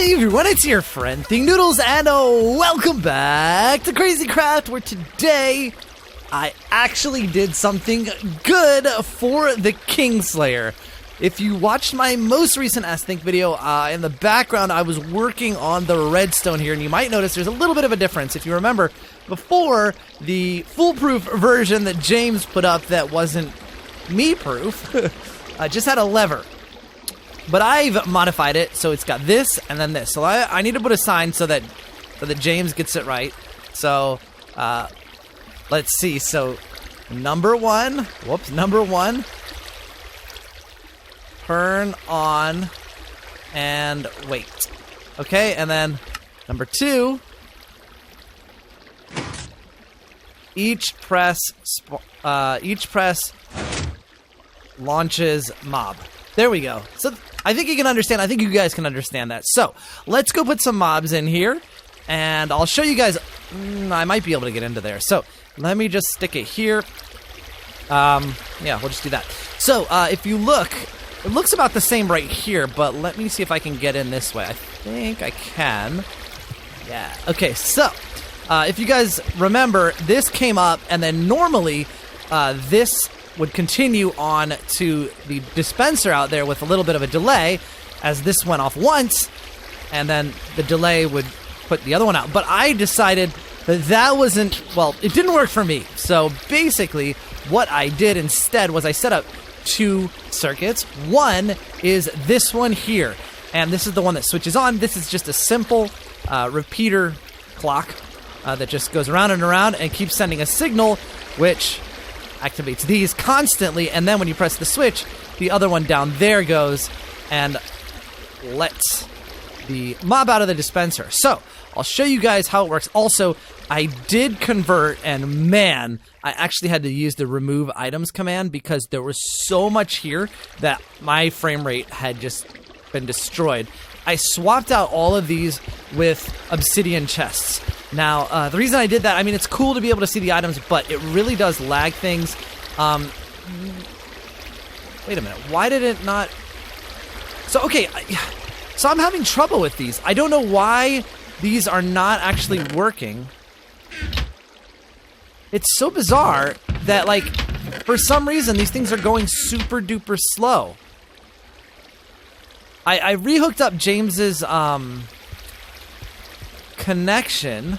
Hey everyone, it's your friend Thing Noodles, and welcome back to Crazy Craft, where today I actually did something good for the Kingslayer. If you watched my most recent Ask Think video, in the background I was working on the redstone here, and you might notice there's a little bit of a difference. If you remember, before, the foolproof version that James put up that wasn't me-proof just had a lever. But I've modified it, so it's got this and then this. So I need to put a sign so that James gets it right. So, let's see. So, number one, turn on and wait. Okay, and then number 2, each press launches mob. There we go. So I think you can understand. I think you guys can understand that. So let's go put some mobs in here, and I'll show you guys. I might be able to get into there. So let me just stick it here. Yeah, we'll just do that. So if you look, it looks about the same right here, but let me see if I can get in this way. I think I can. Yeah. Okay, so if you guys remember, this came up, and then normally this would continue on to the dispenser out there with a little bit of a delay, as this went off once, and then the delay would put the other one out. But I decided that wasn't, well, it didn't work for me. So basically, what I did instead was I set up 2 circuits. One is this one here, and this is the one that switches on. This is just a simple repeater clock that just goes around and around and keeps sending a signal, which activates these constantly, and then when you press the switch, the other one down there goes and lets the mob out of the dispenser. So I'll show you guys how it works. Also, I did convert, and man, I actually had to use the remove items command because there was so much here that my frame rate had just been destroyed. I swapped out all of these with obsidian chests. Now, the reason I did that, I mean, it's cool to be able to see the items, but it really does lag things. Wait a minute, why did it not... So, okay, so I'm having trouble with these. I don't know why these are not actually working. It's so bizarre that, like, for some reason, these things are going super duper slow. I rehooked up James's connection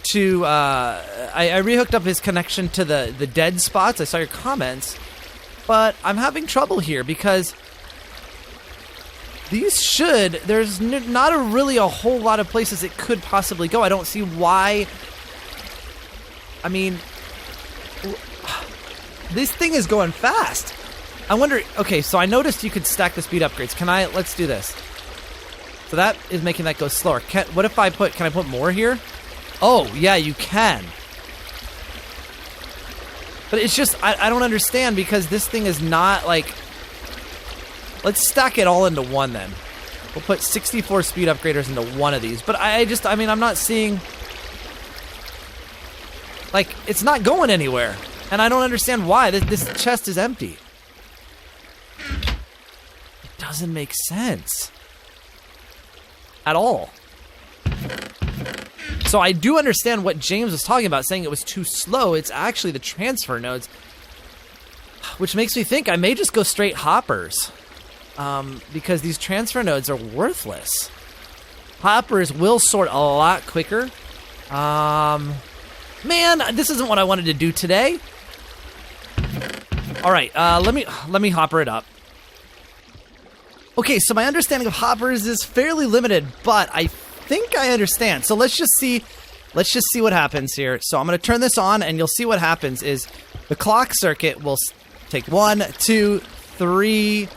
to I rehooked up his connection to the dead spots. I saw your comments, but I'm having trouble here because these there's not really a whole lot of places it could possibly go. I don't see why. I mean, this thing is going fast. I wonder, okay, so I noticed you could stack the speed upgrades. Let's do this. So that is making that go slower. What if can I put more here? Oh, yeah, you can. But it's just, I don't understand because this thing is not like, let's stack it all into one then. We'll put 64 speed upgraders into one of these. But I mean, I'm not seeing, like, it's not going anywhere. And I don't understand why. This chest is empty. It doesn't make sense at all. So I do understand what James was talking about, saying it was too slow. It's actually the transfer nodes, which makes me think I may just go straight hoppers, because these transfer nodes are worthless. Hoppers will sort a lot quicker. Man, this isn't what I wanted to do today. All right, let me hopper it up. Okay, so my understanding of hoppers is fairly limited, but I think I understand. So let's just see what happens here. So I'm going to turn this on, and you'll see what happens is the clock circuit will take 1, 2, 3,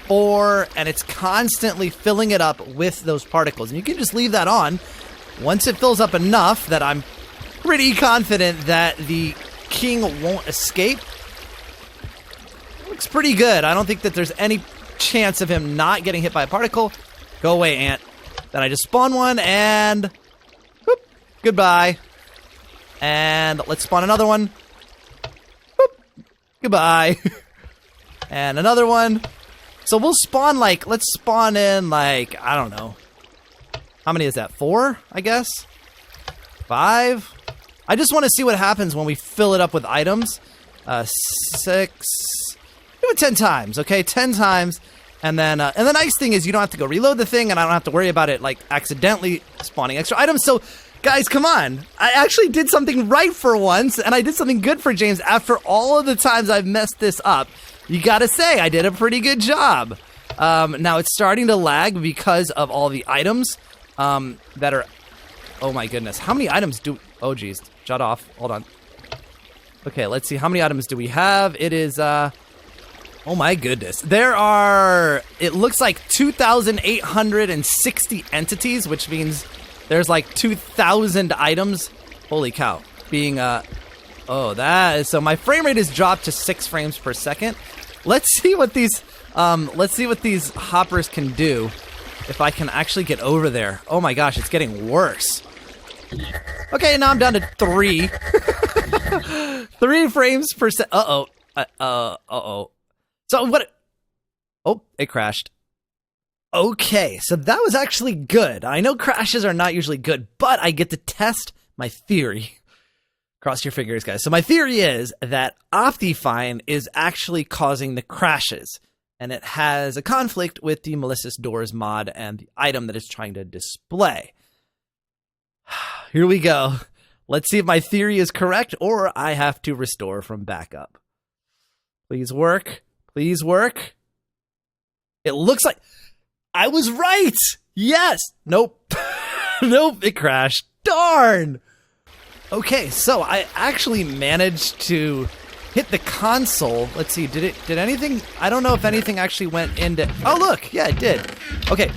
4, and it's constantly filling it up with those particles. And you can just leave that on. Once it fills up enough that I'm pretty confident that the king won't escape. Looks pretty good. I don't think that there's any chance of him not getting hit by a particle. Go away, ant. Then I just spawn one, and whoop, goodbye. And let's spawn another one. Whoop, goodbye. And another one. So we'll spawn, like, let's spawn in, like, I don't know, How many is that? 4, I guess? 5? I just want to see what happens when we fill it up with items. 6. Do it 10 times, okay? 10 times. And then, and the nice thing is you don't have to go reload the thing, and I don't have to worry about it, like, accidentally spawning extra items. So, guys, come on. I actually did something right for once, and I did something good for James after all of the times I've messed this up. You gotta say, I did a pretty good job. Now, it's starting to lag because of all the items that are... Oh, my goodness. How many items do... Oh, geez. Shut off. Hold on. Okay, let's see. How many items do we have? It is, Oh, my goodness. There are... It looks like 2,860 entities, which means there's like 2,000 items. Holy cow. Being, Oh, that is... So my frame rate is dropped to 6 frames per second. Let's see what these... Let's see what these hoppers can do. If I can actually get over there. Oh my gosh, it's getting worse. Okay, now I'm down to 3. 3 frames per second. Uh-oh. Uh-oh. So what? Oh, it crashed. Okay, so that was actually good. I know crashes are not usually good, but I get to test my theory. Cross your fingers, guys. So my theory is that Optifine is actually causing the crashes, and it has a conflict with the Malicious Doors mod and the item that it's trying to display. Here we go. Let's see if my theory is correct, or I have to restore from backup. Please work. Please work. It looks like I was right. Yes. Nope. Nope. It crashed. Darn. Okay, so I actually managed to hit the console. Let's see. Did anything? I don't know if anything actually went into. Oh, look. Yeah, it did. Okay.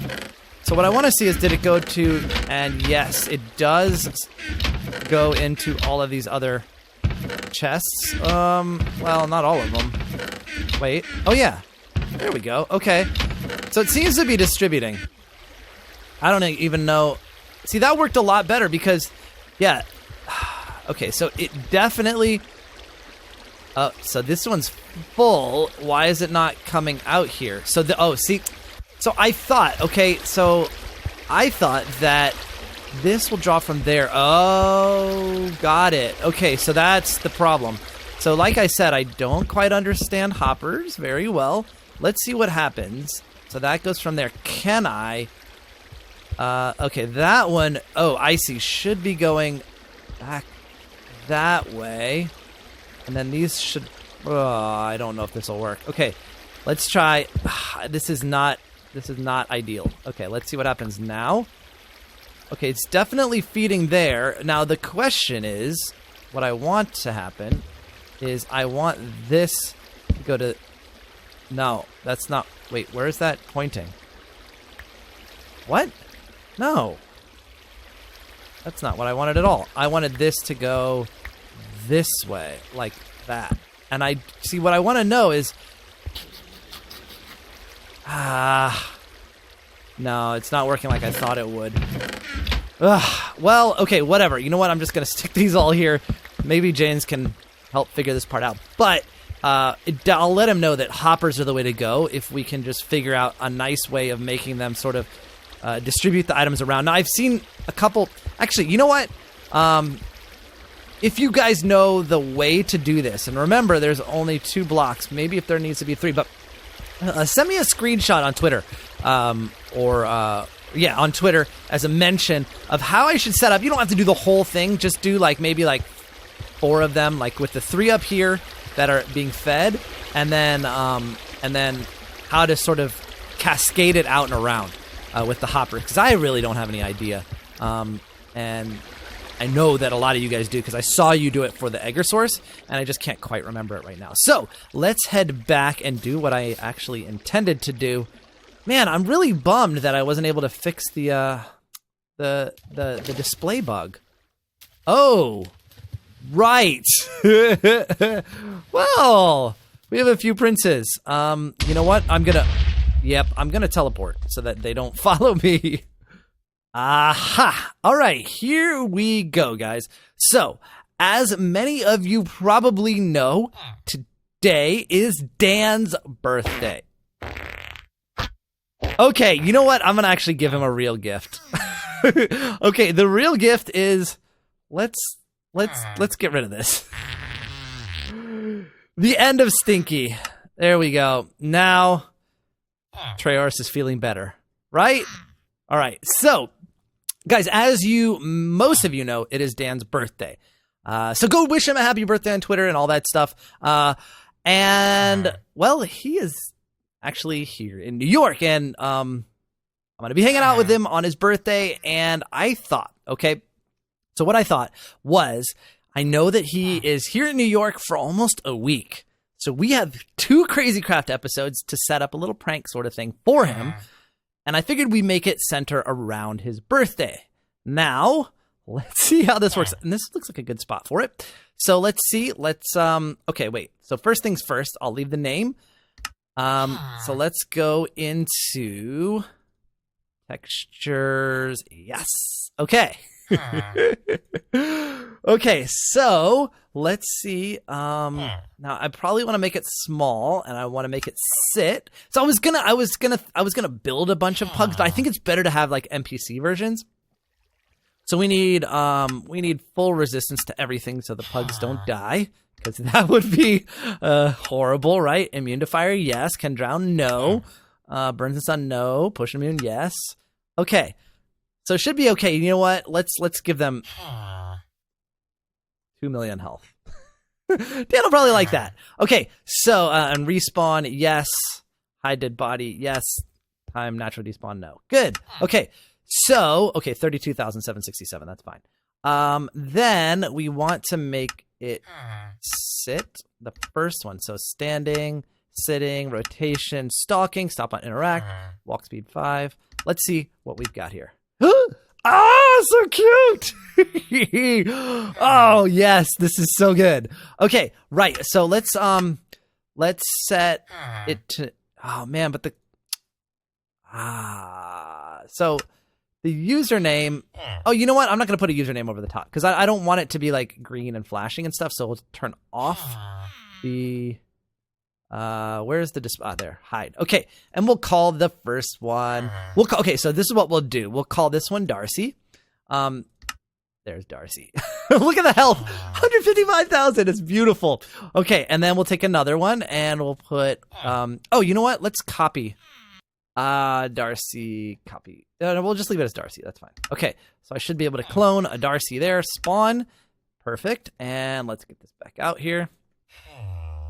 So what I want to see is, did it go to? And yes, it does go into all of these other chests. Well, not all of them. Wait. Oh, yeah. There we go. Okay. So it seems to be distributing. I don't even know. See, that worked a lot better because, yeah. Okay, so it definitely... so this one's full. Why is it not coming out here? So, see. So I thought, okay, so I thought that this will draw from there. Oh, got it. Okay, so that's the problem. So like I said, I don't quite understand hoppers very well. Let's see what happens. So that goes from there. Can I? Okay, that one, oh, I see, should be going back that way. And then these should, I don't know if this will work. Okay, let's try. This is not ideal. Okay, let's see what happens now. Okay, it's definitely feeding there. Now the question is, what I want to happen is I want this to go to... No, that's not... Wait, where is that pointing? What? No. That's not what I wanted at all. I wanted this to go this way, like that. And I... See, what I want to know is... No, it's not working like I thought it would. Well, okay, whatever. You know what? I'm just going to stick these all here. Maybe James can help figure this part out. But I'll let him know that hoppers are the way to go if we can just figure out a nice way of making them sort of distribute the items around. Now, I've seen a couple... Actually, you know what? If you guys know the way to do this, and remember, there's only 2 blocks. Maybe if there needs to be 3, but send me a screenshot on Twitter. Yeah, on Twitter as a mention of how I should set up. You don't have to do the whole thing. Just do maybe 4 of them, with the 3 up here that are being fed, and then how to sort of cascade it out and around with the hopper, because I really don't have any idea. And I know that a lot of you guys do, because I saw you do it for the Egger source, and I just can't quite remember it right now. So let's head back and do what I actually intended to do. Man, I'm really bummed that I wasn't able to fix the display bug. Oh, right. Well, we have a few princes. You know what? I'm gonna teleport so that they don't follow me. Aha! All right, here we go, guys. So, as many of you probably know, today is Dan's birthday. Okay, you know what? I'm gonna actually give him a real gift. Okay, the real gift is let's get rid of this. The end of Stinky. There we go. Now Trayaurus is feeling better, right? All right. So, guys, as most of you know, it is Dan's birthday. So go wish him a happy birthday on Twitter and all that stuff. And well, he is actually here in New York, and I'm going to be hanging out with him on his birthday. And I thought, okay, so what I thought was, I know that he is here in New York for almost a week. So we have 2 Crazy Craft episodes to set up a little prank sort of thing for him. And I figured we make it center around his birthday. Now, let's see how this works. And this looks like a good spot for it. So let's see. Okay, wait. So first things first, I'll leave the name. So let's go into textures. Yes. Okay. Okay, so let's see. Now I probably want to make it small, and I want to make it sit. So I was gonna build a bunch of pugs, but I think it's better to have like NPC versions. So we need full resistance to everything, so the pugs don't die, because that would be horrible, right? Immune to fire, yes. Can drown, no. Burns and stun, no. Push immune, yes. Okay. So it should be okay. You know what? Let's give them 2 million health. Dan will probably like that. Okay, so and respawn, yes. Hide dead body, yes. Time natural despawn, no. Good. Okay, so 32,767. That's fine. Then we want to make it sit. The first one. So standing, sitting, rotation, stalking, stop on interact, walk speed 5. Let's see what we've got here. Oh, so cute. Oh, yes, this is so good. Okay, right. So let's set it to, oh man, but so the username, oh, you know what? I'm not going to put a username over the top, because I don't want it to be like green and flashing and stuff. So we'll turn off the, where's the there, hide. Okay, and we'll call the first one, okay, so this is what we'll do. We'll call this one Darcy. There's Darcy. Look at the health, 155,000. It's beautiful. Okay, and then we'll take another one, and we'll put, oh, you know what? Let's copy. Darcy, copy. We'll just leave it as Darcy. That's fine. Okay, so I should be able to clone a Darcy there. Spawn. Perfect. And let's get this back out here.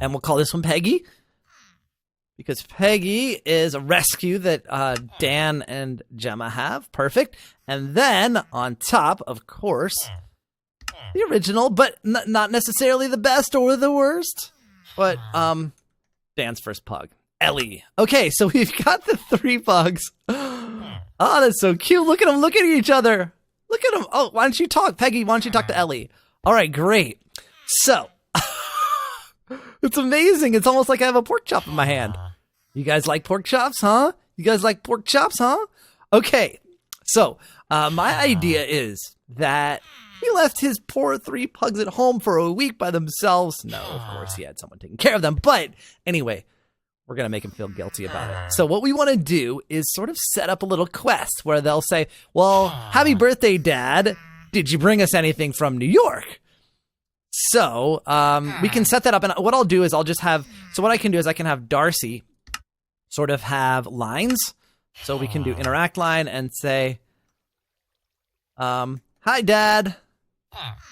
And we'll call this one Peggy, because Peggy is a rescue that Dan and Gemma have. Perfect. And then on top, of course, the original, but not necessarily the best or the worst, but Dan's first pug, Ellie. Okay, so we've got the 3 pugs. Oh, that's so cute. Look at them looking at each other. Look at them. Oh, why don't you talk, Peggy? Why don't you talk to Ellie? All right, great. So it's amazing. It's almost like I have a pork chop in my hand. You guys like pork chops, huh? You guys like pork chops, huh? Okay, so my idea is that he left his poor 3 pugs at home for a week by themselves. No, of course he had someone taking care of them. But anyway, we're going to make him feel guilty about it. So what we want to do is sort of set up a little quest where they'll say, well, happy birthday, Dad. Did you bring us anything from New York? So we can set that up. And what I'll do is I'll just have, so what I can do is I can have Darcy sort of have lines. So we can do interact line and say, hi, Dad.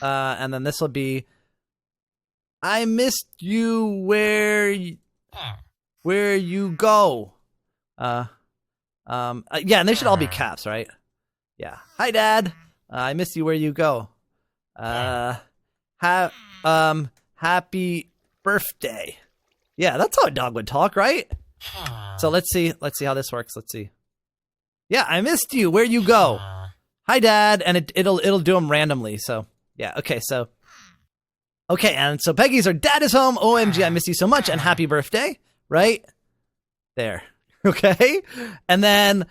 And then this will be, I missed you where you go. Yeah, and they should all be caps, right? Yeah. Hi, Dad. I missed you where you go. Happy birthday. Yeah, that's how a dog would talk, right? So let's see how this works. Let's see. Yeah, I missed you. Where you go? Hi, Dad, and it'll do them randomly. So yeah, okay. So okay, and so Peggy's our dad is home. OMG, I miss you so much, and happy birthday. Right there. Okay, and then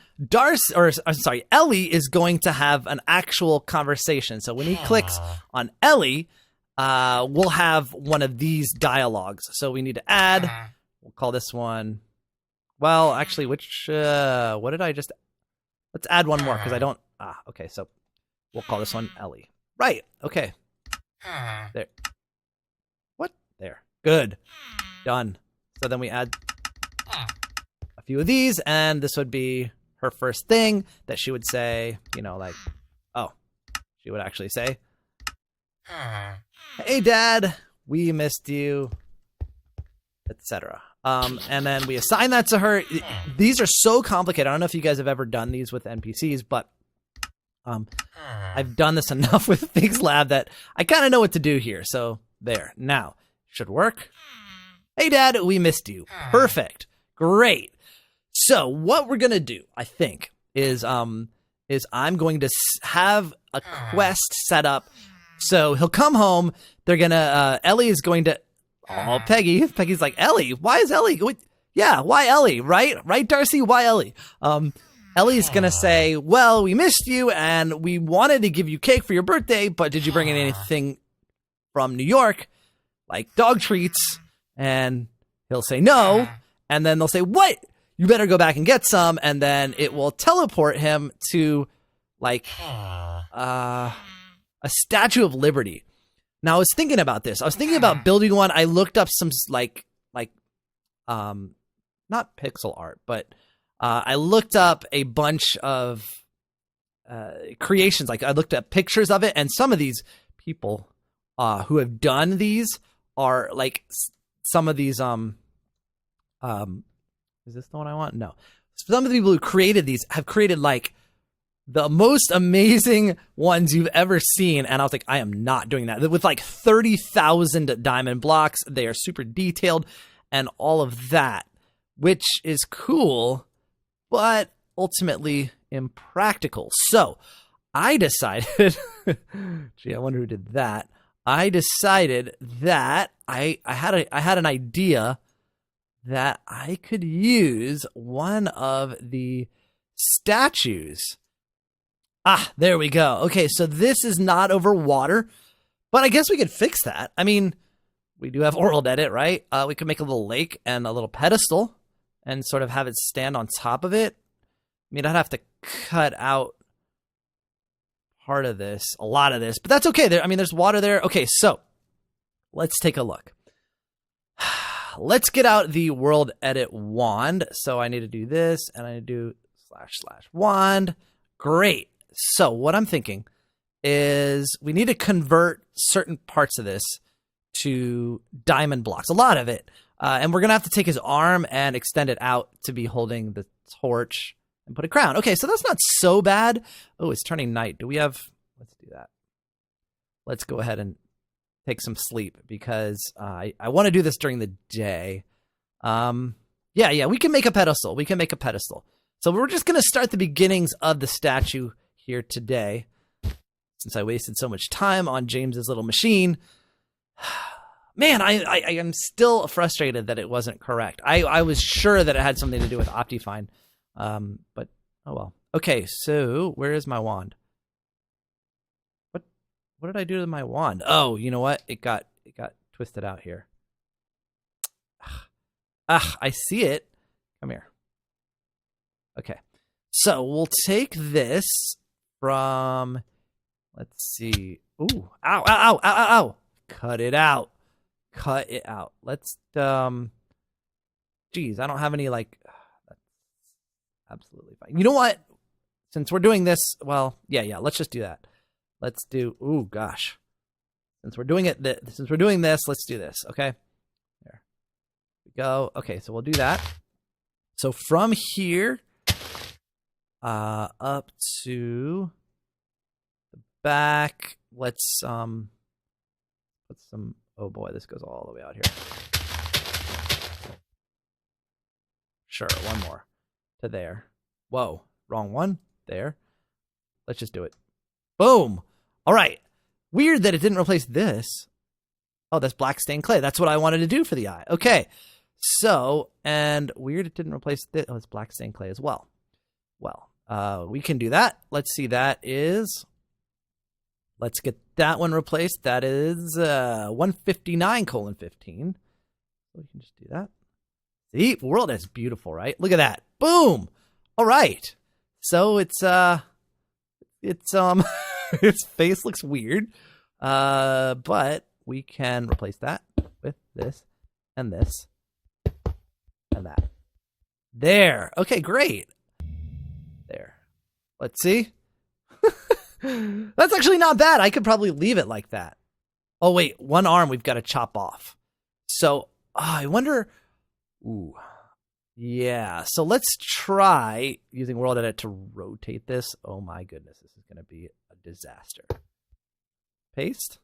Ellie is going to have an actual conversation. So when he clicks on Ellie, we'll have one of these dialogues. So we need to add. We'll call this one. Well, actually, what did I just? Let's add one more because I Okay, so we'll call this one Ellie. Right, okay. There. What? There. Good. Done. So then we add a few of these, and this would be her first thing that she would say, you know, like, oh, she would actually say, hey, Dad, we missed you, etc. And then we assign that to her. These are so complicated. I don't know if you guys have ever done these with NPCs, but I've done this enough with Figs Lab that I kind of know what to do here. So there. Now, should work. Hey, Dad, we missed you. Perfect. Great. So what we're going to do, I think, is I'm going to have a quest set up. So he'll come home. They're going to, Ellie is going to, oh, Peggy. Peggy's like, Ellie, why is Ellie? Yeah, why Ellie, right? Right, Darcy? Why Ellie? Ellie's going to say, well, we missed you and we wanted to give you cake for your birthday, but did you bring in anything from New York, like dog treats? And he'll say no. And then they'll say, what? You better go back and get some. And then it will teleport him to like a Statue of Liberty. Now I was thinking about this. I was thinking about building one. I looked up some not pixel art, but I looked up a bunch of creations. Like I looked at pictures of it, and some of these people who have done these are like some of these. Is this the one I want? No. Some of the people who created these have created like the most amazing ones you've ever seen. And I was like, I am not doing that. With like 30,000 diamond blocks. They are super detailed and all of that, which is cool, but ultimately impractical. So I decided, gee, I wonder who did that. I decided that I had an idea that I could use one of the statues. There we go. Okay, so this is not over water, but I guess we could fix that. I mean, we do have Oral Edit, right? We could make a little lake and a little pedestal and sort of have it stand on top of it. I mean, I'd have to cut out part of this, a lot of this, but that's okay. There's water there. Okay, so let's take a look. Let's get out the World Edit wand. So I need to do this, and I need to do / wand. Great. So what I'm thinking is we need to convert certain parts of this to diamond blocks, a lot of it. And we're going to have to take his arm and extend it out to be holding the torch and put a crown. Okay, so that's not so bad. Oh, it's turning night. Do we have... Let's do that. Let's go ahead and take some sleep because I want to do this during the day. Yeah, we can make a pedestal. So we're just going to start the beginnings of the statue here today. Since I wasted so much time on James's little machine. Man, I am still frustrated that it wasn't correct. I was sure that it had something to do with Optifine. But, oh well. Okay, so where is my wand? What did I do to my wand? Oh, you know what? It got twisted out here. I see it. Come here. Okay. So we'll take this from, let's see. Ooh, ow. Cut it out. Let's, geez, I don't have any like, that's absolutely fine. You know what? Since we're doing this, well, yeah, let's just do that. Let's do, ooh, gosh. Since we're doing this, let's do this, okay? There we go. Okay, so we'll do that. So from here, up to the back, let's, put some, oh boy, this goes all the way out here. Sure, one more to there. Whoa, wrong one. There. Let's just do it. Boom. All right. Weird that it didn't replace this. Oh, that's black stained clay. That's what I wanted to do for the eye. Okay. So, and weird it didn't replace this. Oh, it's black stained clay as well. Well, we can do that. Let's see. That is, let's get that one replaced. That is 159:15. So we can just do that. See, the world is beautiful, right? Look at that. Boom. All right. So it's it's its face looks weird. But we can replace that with this and this and that. There. Okay, great. There. Let's see. That's actually not bad. I could probably leave it like that. Oh, wait. One arm we've got to chop off. So, I wonder... Ooh. Yeah. So let's try using World Edit to rotate this. Oh, my goodness. This is going to be a disaster. Paste.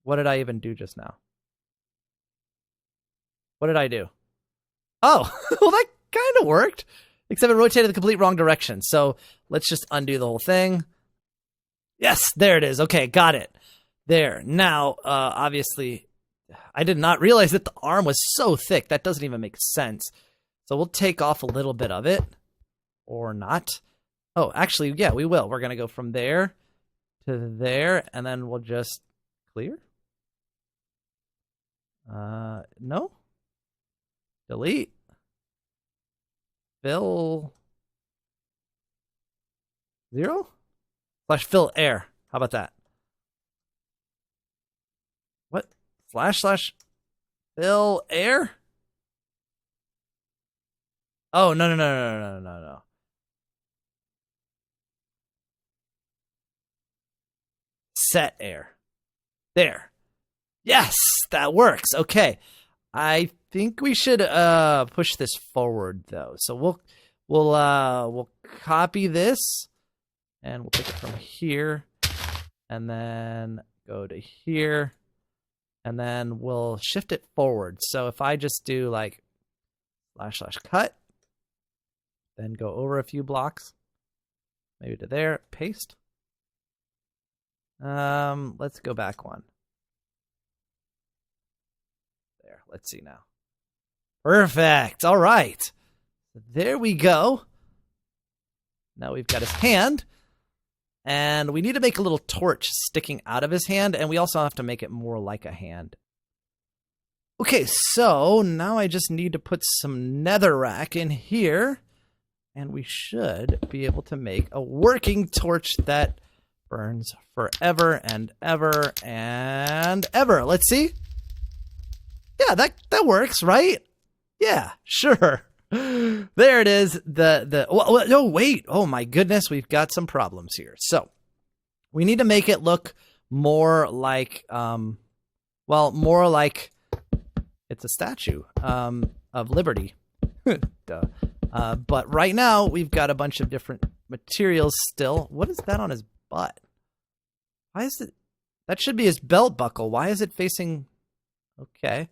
What did I even do just now? What did I do? Oh, well, that kind of worked. Except it rotated the complete wrong direction. So let's just undo the whole thing. Yes, there it is. Okay, got it. There. Now, obviously, I did not realize that the arm was so thick. That doesn't even make sense. So we'll take off a little bit of it. Or not. Oh, actually, yeah, we will. We're going to go from there to there. And then we'll just clear. No. Delete. Fill 0 / fill air. How about that? What? / fill air? Oh, no. Set air. There. Yes, that works. Okay. I think we should push this forward though. So we'll copy this and we'll take it from here and then go to here and then we'll shift it forward. So if I just do like / cut, then go over a few blocks, maybe to there, paste. Let's go back one. There, let's see now. Perfect. All right. There we go. Now we've got his hand. And we need to make a little torch sticking out of his hand. And we also have to make it more like a hand. Okay, so now I just need to put some netherrack in here. And we should be able to make a working torch that burns forever and ever and ever. Let's see. Yeah, that works, right? Yeah, sure. There it is. No, wait. Oh my goodness, we've got some problems here. So we need to make it look more like, more like it's a statue of Liberty. Duh. But right now we've got a bunch of different materials still. What is that on his butt? Why is it? That should be his belt buckle. Why is it facing? Okay.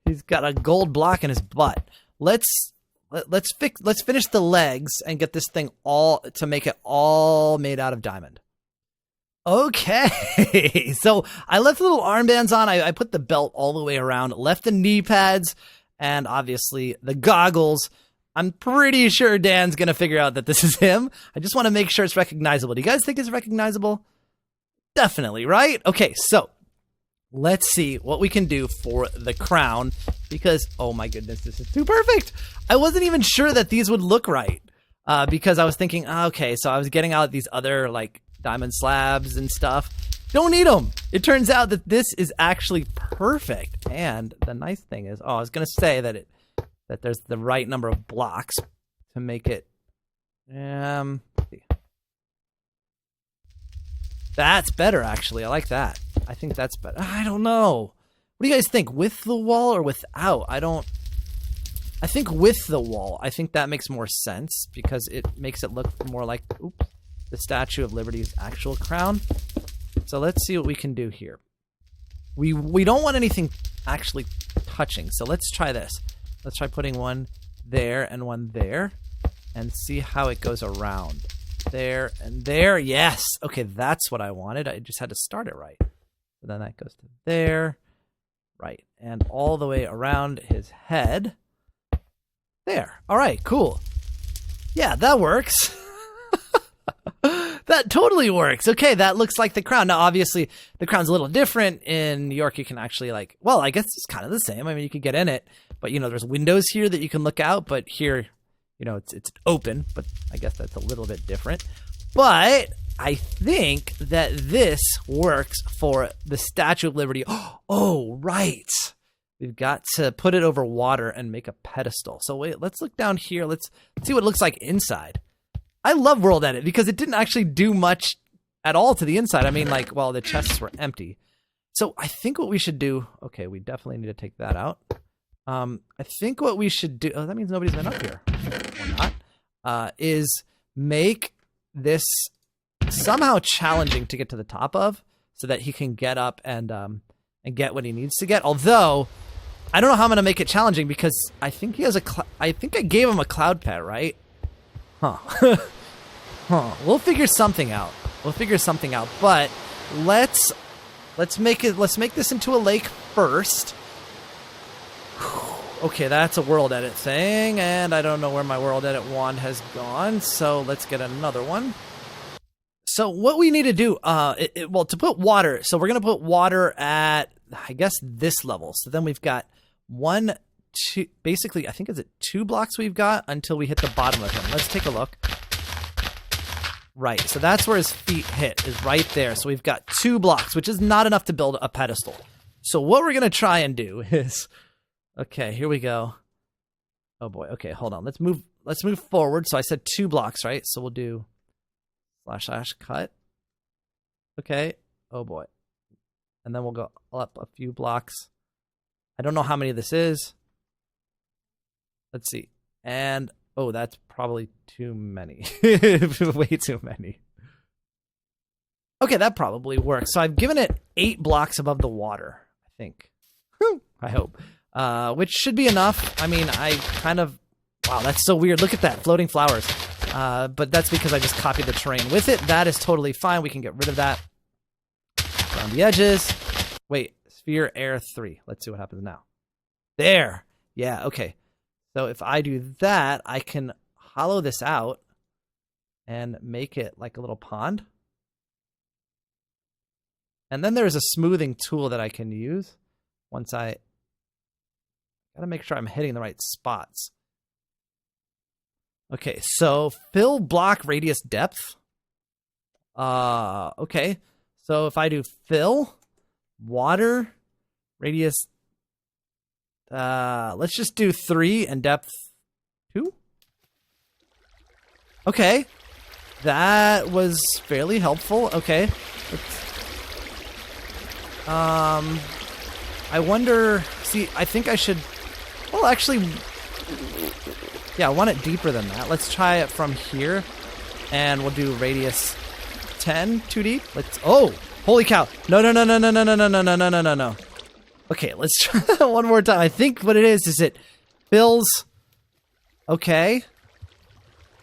He's got a gold block in his butt. Let's finish the legs and get this thing to make it all made out of diamond. Okay. So I left the little armbands on. I put the belt all the way around, left the knee pads, and obviously the goggles. I'm pretty sure Dan's going to figure out that this is him. I just want to make sure it's recognizable. Do you guys think it's recognizable? Definitely, right? Okay, so let's see what we can do for the crown because, oh my goodness, this is too perfect. I wasn't even sure that these would look right because I was thinking, okay, so I was getting out these other like diamond slabs and stuff. Don't need them. It turns out that this is actually perfect. And the nice thing is, I was going to say that there's the right number of blocks to make it. That's better, actually. I like that. I think that's better. I don't know. What do you guys think? With the wall or without? I think with the wall. I think that makes more sense because it makes it look more like the Statue of Liberty's actual crown. So let's see what we can do here. We don't want anything actually touching. So let's try this. Let's try putting one there and one there and see how it goes around. There and there. Yes. Okay, that's what I wanted. I just had to start it right. So then that goes to there. Right. And all the way around his head. There. All right, cool. Yeah, that works. That totally works. Okay, that looks like the crown. Now, obviously, the crown's a little different. In New York, you can actually I guess it's kind of the same. I mean, you could get in it. But, there's windows here that you can look out. But here, you know, it's open, but I guess that's a little bit different. But I think that this works for the Statue of Liberty. Oh, right. We've got to put it over water and make a pedestal. So wait, let's look down here. Let's see what it looks like inside. I love World Edit because it didn't actually do much at all to the inside. I mean, like, well, the chests were empty. So I think what we should do, okay, we definitely need to take that out. I think what we should do, oh, that means nobody's been up here, or not, is make this somehow challenging to get to the top of, so that he can get up and get what he needs to get. Although, I don't know how I'm going to make it challenging because I think he has I think I gave him a cloud pet, right? Huh. We'll figure something out. But let's make this into a lake first. Okay, that's a World Edit thing, and I don't know where my World Edit wand has gone, so let's get another one. So what we need to do, well, to put water, so we're going to put water at, I guess, this level. So then we've got 1, 2, basically, I think, is it 2 blocks we've got until we hit the bottom of him. Let's take a look. Right, so that's where his feet hit, is right there. So we've got 2 blocks, which is not enough to build a pedestal. So what we're going to try and do is, okay, here we go. Oh boy, okay, hold on. Let's move forward. So I said 2 blocks, right? So we'll do / cut. Okay, oh boy. And then we'll go up a few blocks. I don't know how many this is. Let's see. And, oh, that's probably too many. Way too many. Okay, that probably works. So I've given it 8 blocks above the water, I think. I hope. Which should be enough. I mean, I kind of... Wow, that's so weird. Look at that, floating flowers. But that's because I just copied the terrain with it. That is totally fine. We can get rid of that. Around the edges. Wait, sphere, air, 3. Let's see what happens now. There. Yeah, okay. So if I do that, I can hollow this out and make it like a little pond. And then there's a smoothing tool that I can use once I gotta make sure I'm hitting the right spots. Okay, so fill block radius depth. Okay. So if I do fill, water, radius, let's just do 3 and depth 2. Okay. That was fairly helpful. Okay. I wonder, see, I think I should, well, actually, yeah, I want it deeper than that. Let's try it from here, and we'll do radius 10, too deep. Let's, oh, holy cow. No. Okay, let's try that one more time. I think what it is it fills, okay.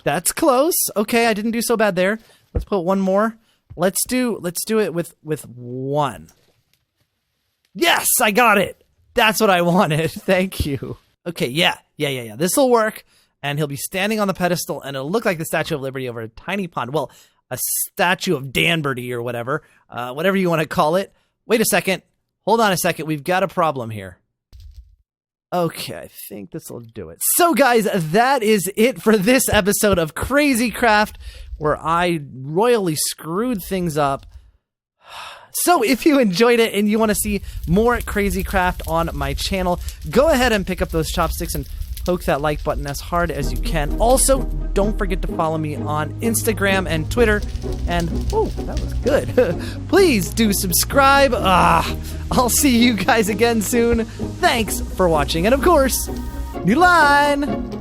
That's close. Okay, I didn't do so bad there. Let's put one more. Let's do it with 1. Yes, I got it. That's what I wanted. Thank you. Okay, yeah. This will work. And he'll be standing on the pedestal, and it'll look like the Statue of Liberty over a tiny pond. Well, a statue of BERTY or whatever. Whatever you want to call it. Wait a second. Hold on a second. We've got a problem here. Okay, I think this will do it. So, guys, that is it for this episode of Crazy Craft, where I royally screwed things up. So if you enjoyed it and you want to see more Crazy Craft on my channel, go ahead and pick up those chopsticks and poke that like button as hard as you can. Also, don't forget to follow me on Instagram and Twitter. And, oh, that was good. Please do subscribe. I'll see you guys again soon. Thanks for watching. And of course, new line.